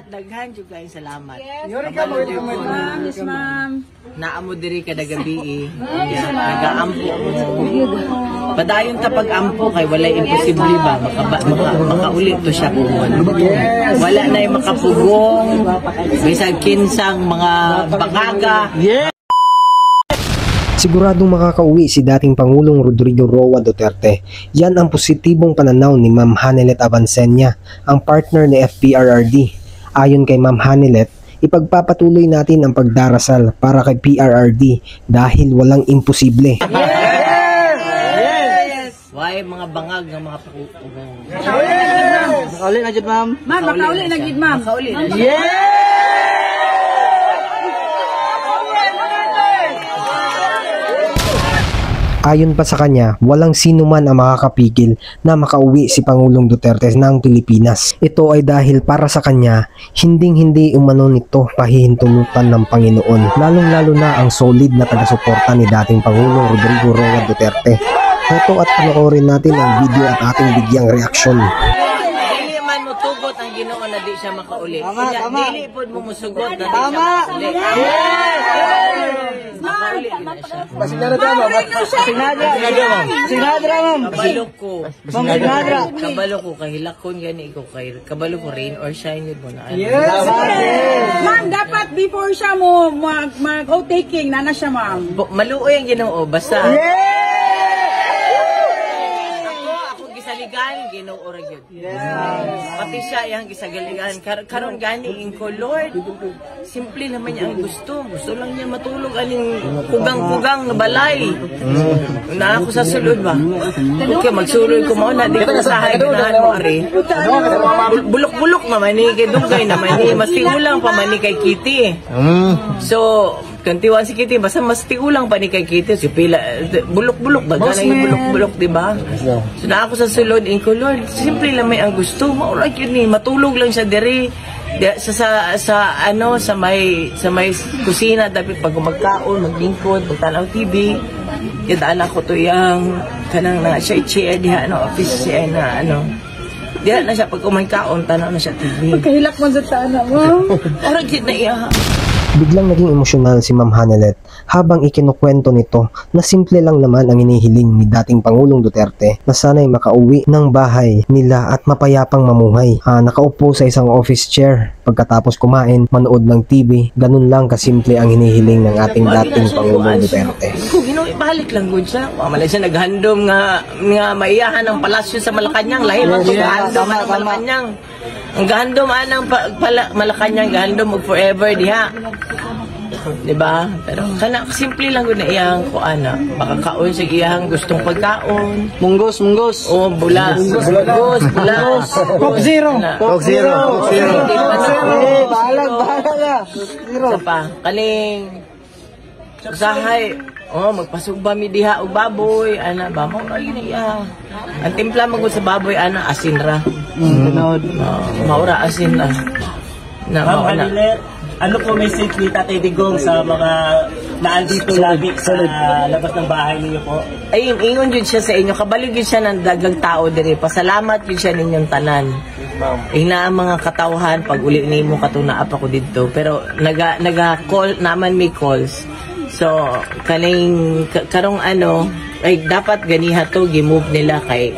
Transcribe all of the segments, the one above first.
daghan jud kay salamat. Yes, ma'am. Naamo diri kada gabi nagaampo padayon ta pag-ampo kay walay imposible ba makauli to siya kumon. Wala na yung makapugong bisag kinsang mga bangaga. Siguradong makakauwi si dating Pangulong Rodrigo Roa Duterte. Yan ang positibong pananaw ni Ma'am Hanelet Avancenia, ang partner ni FPRRD. Ayon kay Ma'am Hanelet, ipagpapatuloy natin ang pagdarasal para kay PRRD dahil walang imposible. Why mga bangag ng mga pagugong. Makauli na jud, ma'am. Ma'am, makauli na jud, ma'am. Makauli na. Ayon pa sa kanya, walang sino man ang makakapigil na makauwi si Pangulong Duterte ng Pilipinas. Ito ay dahil para sa kanya, hinding-hindi umano nito pahihintulutan ng Panginoon. Lalong-lalo na ang solid na taga-suporta ni dating Pangulong Rodrigo Roa Duterte. Ito at panoorin natin ang video at ating bigyang reaksyon. Dili man mo tugot ang Ginoo na di siya makauli. Dili pod mo musugot na di siya makauli. Makauli na siya. Sinadra, ma'am. Kabalo ko kay hilakon gani ko kay kabalo ko rain or shine yun mo na. Ma'am, dapat before siya mo mag-taking na siya, ma'am. Maluoy ang Ginoo basta. Ako gisaligan Ginoo ra gyud. Pati siya yang gisagaligan karon gani ko Lord. Simple naman niya ang gusto. Gusto lang niya matulog aning kugang-kugang na balay. Na ako sa sulod ba? Okay, magsulod ko muna. Di ko nasahay ganahan mo, Ari. Bulok-bulok naman ni kay Dugay naman ni. Mas tiulang pa man ni kay Kitty. So, kantiwan si Kitty, basta mas tiulang pa ni kay Kitty. Si Pila, bulok-bulok ba? Ganang yung bulok-bulok, di ba? So, na ako sa sulod, ko Lord, simple lang may ang gusto. Maurag yun ni. Matulog lang siya diri. Sa may kusina dapat pag magkaon maglingkod magtanaw TV idaan ako to yang kanang na siya chair diha office siya na diha na siya pag kumakaon tanaw na siya TV Kahilak mo sa anak mo. ora gid na iya. Biglang naging emosyonal si Ma'am Hanelet habang ikinukwento nito na simple lang naman ang inihiling ni dating Pangulong Duterte na sana'y makauwi ng bahay nila at mapayapang mamuhay. Nakaupo sa isang office chair pagkatapos kumain, manood ng TV, ganun lang kasimple ang hinihiling ng ating dating Pangulong Duterte. Kung ibalik lang gud siya, malay siya naghandom nga maiyahan ng palasyo sa Malacañang, lahi man ito gahandom ang Malacañang. Ang gahandom anang Malacañang gahandom og forever diha. Diba? Pero kana simple lang gud na iyang kuana. Baka kaon sa iyang gustong pagkaon. Munggos. O bulas. Bulas. Coke Zero. Balag ka. Zero. Pa, kaling usahay. Magpasugba mi diha og baboy, ana ba mo ra iya. Ang timpla magud sa baboy ana asin ra. Maura asin ra. Ano po message ni Tatay Digong sa mga naandito lagi sa labas ng bahay niyo po? Ay, ingon yun siya sa inyo. Kabalig yun siya ng dagang tao diri. Pasalamat yun siya ninyong tanan. Ina ang mga katawhan pag uli ni mo katunaap ako dito. Pero naga-call naman may calls. So, karong ay dapat ganiha to gimove nila kay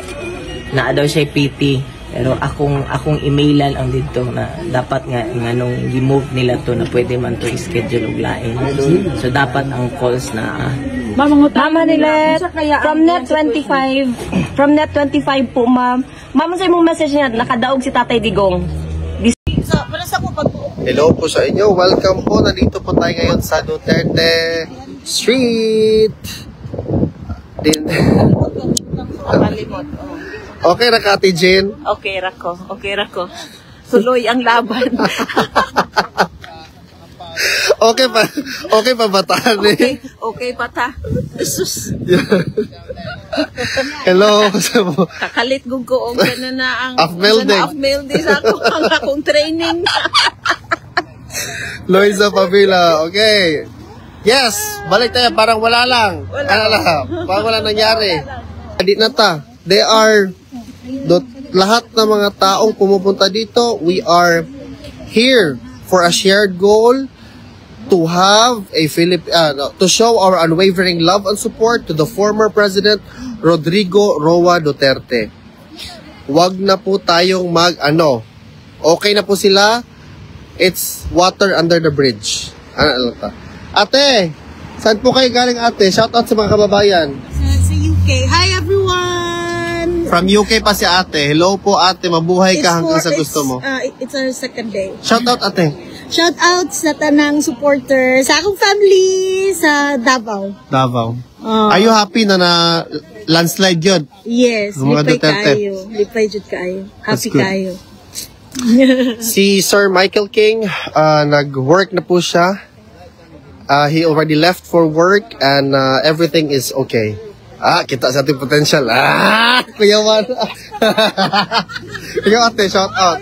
naa daw siya PT. Pero akong emailan ang dito na dapat nga nganong gimove nila to na pwede man to i-schedule og lain. So dapat ang calls na Mama nila from net 25 po, ma'am. Ma'am, sa imong message niya nakadaog si Tatay Digong. Hello po sa inyo. Welcome po. Nandito po tayo ngayon sa Duterte Street. Okay ra ka, Ate Jen? Okay rako. Tuloy ang laban. Okay pa bataan eh. Okay pa ta. Sus. Hello. Kakalit gug ko og na ang Afmelding sa akong training. Loisa Pavila. Okay. Yes, balik tayo parang wala lang. Parang wala nangyari. Hindi na ta. They are lahat ng mga taong pumupunta dito, we are here for a shared goal to have a to show our unwavering love and support to the former President Rodrigo Roa Duterte. Wag na po tayong okay na po sila. It's water under the bridge. Ano ta? Ate, saan po kayo galing ate? Shout out sa mga kababayan. Sa UK. Hi everyone! From UK pa si ate. Hello po ate, mabuhay ka hanggang sa gusto mo. It's our second day. Shout out ate. Shout out sa tanang supporter sa akong family sa Davao. Davao. Are you happy na landslide yun? Yes, Mga lipay Duterte. kayo. Lipay jud kayo. Happy good. kayo. Si Sir Michael King, nag-work na po siya. He already left for work and everything is okay. Kita sa ating potential. Kuya Man. Ikaw ate, shout out.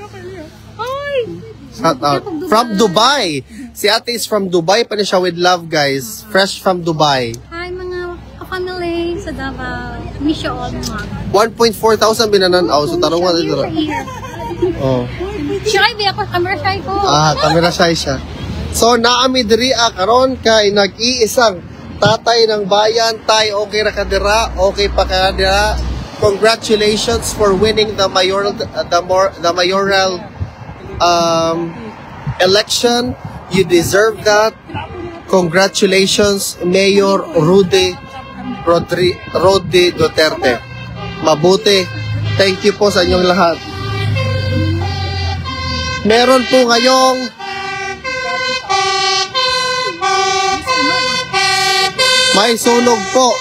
Shout out. From Dubai. Si ate is from Dubai pa na siya with love, guys. Fresh from Dubai. Hi mga ka-family sa Davao. Miss you all mga. 1,400 binananaw. So tarong nga dito. Oh. Shy ba ako? Camera shy ko. Camera shy siya. So naami diri karon kay nag-iisang tatay ng bayan. Tay, okay ra kadira, okay pa kadira. Congratulations for winning the mayoral election. You deserve that. Congratulations, Mayor Rodi Duterte. Mabuti. Thank you po sa inyong lahat. Meron po ngayong may sunog po.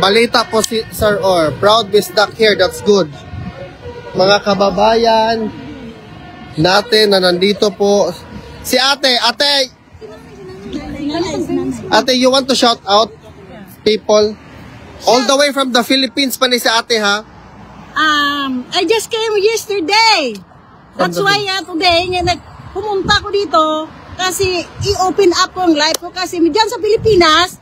Balita po si Sir Or. Proud be stuck here. That's good. Mga kababayan natin na nandito po. Si ate. Ate, you want to shout out people? All the way from the Philippines pa ni si ate, ha? I just came yesterday. That's why today, pumunta ko dito kasi i-open up ko ang live ko kasi dyan sa Pilipinas,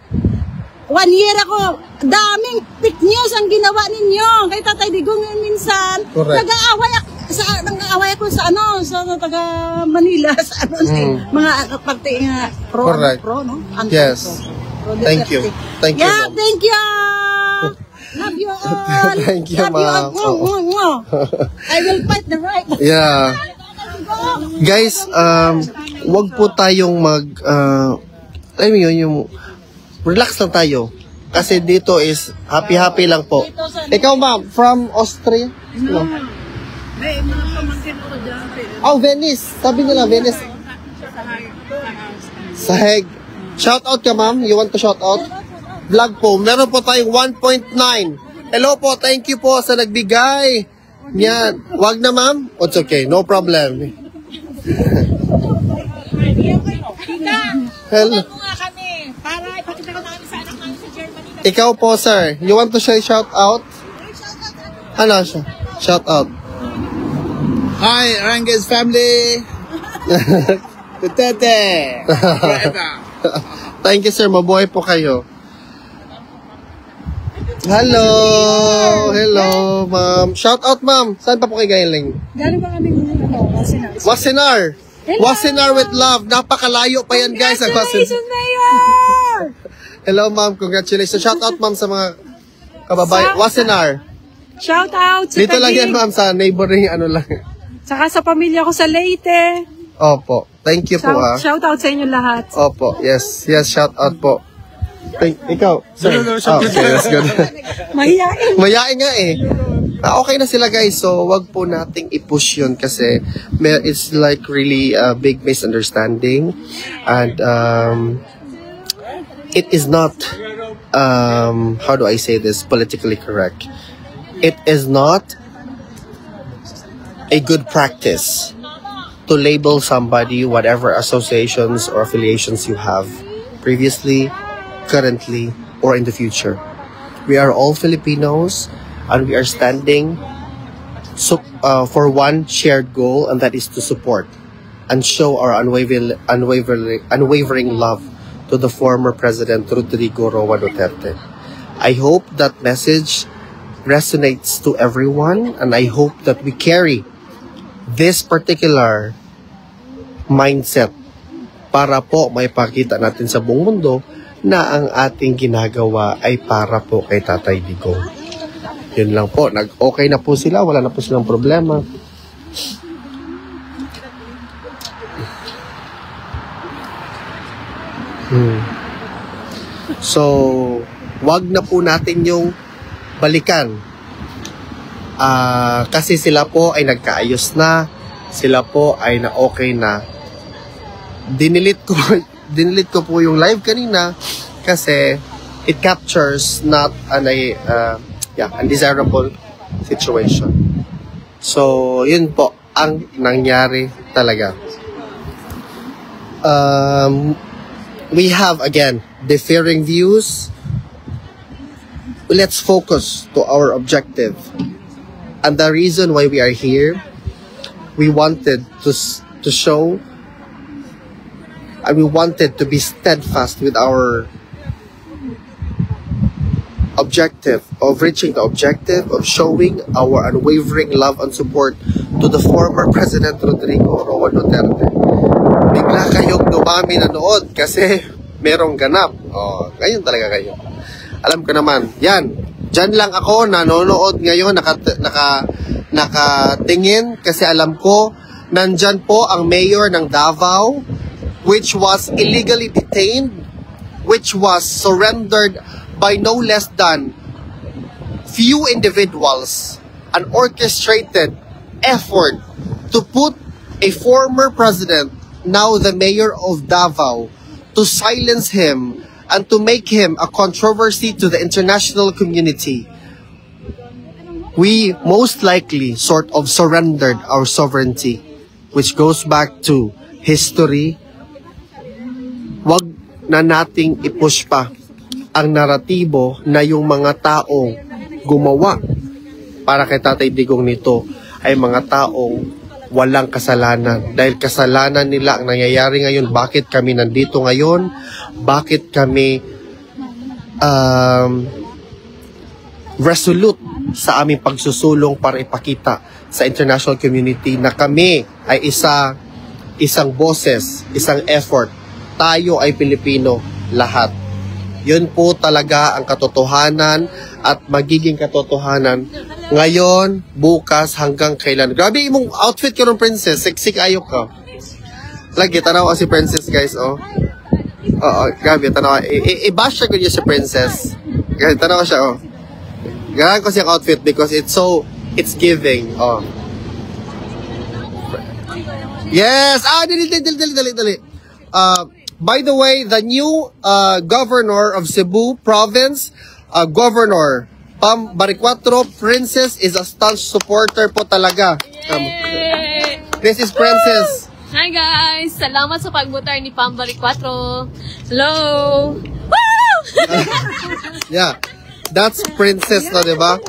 1 year ako, daming fake news ang ginawa ninyo. Kay Tatay Digong minsan, nag-aaway ako sa taga Manila, sa mga parte nga pro, no? Yes. Thank you. Thank you, Yeah, Mom. thank you. Love you all. Thank you, Ma'am. I will fight the right. Yeah. Guys, wag po tayong yung relax lang tayo. Kasi dito is happy lang po. Ikaw, ma'am, from Austria? No. Oh, Venice. Sabi nila, Venice. Saheg. Shout out ka, ma'am. You want to shout out? Vlog po. Meron po tayong 1.9. Hello po. Thank you po sa nagbigay. Yan. Wag na, ma'am. It's okay. No problem. Hello. Ikaw po, sir. You want to say shout out? Ano siya? Shout out. Hi, Arangues family. Duterte. Thank you, sir. Mabuhay po kayo. Hello. Hello, ma'am. Shout out, ma'am. Saan pa po kayo galing? Galing ba kami Wasinar? Wasinar. Wasinar with love. Napakalayo pa yan, guys. Congratulations, Mayor! Hello, ma'am. Congratulations. Shout out, ma'am, sa mga kababayan. Wasinar. Shout out sa Dito lang yan, ma'am, sa neighboring lang. Saka sa pamilya ko sa Leyte. Opo. Thank you po, ha. Shout out sa inyo lahat. Opo. Yes. Yes, shout out po. Ikaw, sir. Okay, that's good. Mahiyain. Mayain nga eh. Okay na sila, guys. So, wag po nating i-push yun kasi it's like really a big misunderstanding. And it is not, how do I say this, politically correct. It is not a good practice to label somebody, whatever associations or affiliations you have previously, currently, or in the future. We are all Filipinos, and we are standing for one shared goal, and that is to support and show our unwavering love to to the former President Rodrigo Roa Duterte. I hope that message resonates to everyone, and I hope that we carry this particular mindset para po maipakita natin sa buong mundo na ang ating ginagawa ay para po kay Tatay Digong. Yun lang po. Okay na po sila. Wala na po silang problema. So, wag na po natin yung balikan. Kasi sila po ay nagkaayos na. Sila po ay na okay na. Dinilit ko po yung live kanina kasi it captures not an undesirable situation. So, yun po ang nangyari talaga. We have, again, differing views. Let's focus to our objective. And the reason why we are here, we wanted to show, and we wanted to be steadfast with our objective of reaching the objective of showing our unwavering love and support to the former President Rodrigo Roa Duterte. Bigla kayong dumami na nood kasi merong ganap. Ngayon talaga kayo. Alam ko naman, yan. Diyan lang ako nanonood ngayon, nakatingin kasi alam ko nandyan po ang mayor ng Davao, which was illegally detained, which was surrendered by no less than few individuals, an orchestrated effort to put a former president, now the mayor of Davao, to silence him and to make him a controversy to the international community. We most likely sort of surrendered our sovereignty, which goes back to history. Wag na nating i-push pa ang naratibo na yung mga taong gumawa para kay Tatay Digong nito ay mga taong walang kasalanan. Dahil kasalanan nila ang nangyayari ngayon. Bakit kami nandito ngayon? Bakit kami resolute sa aming pagsusulong para ipakita sa international community na kami ay isang boses, isang effort. Tayo ay Pilipino lahat. Yun po talaga ang katotohanan at magiging katotohanan ngayon, bukas, hanggang kailan. Grabe imong outfit ka ng princess. Sexy kayo ka. Lagi, tanaw ka si princess, guys, oh. Grabe, tanaw ka. I-bash siya ko niya si princess. Grabe, tanaw ka siya, oh. Ganahan ko siyang outfit because it's giving, oh. Yes! Dali. By the way, the new governor of Cebu province, Governor Pam Baricuatro, Princess, is a staunch supporter po talaga. This is Princess. Hi guys! Salamat sa pagbutar ni Pam Baricuatro. Hello! Woo! Yeah, that's Princess na, diba?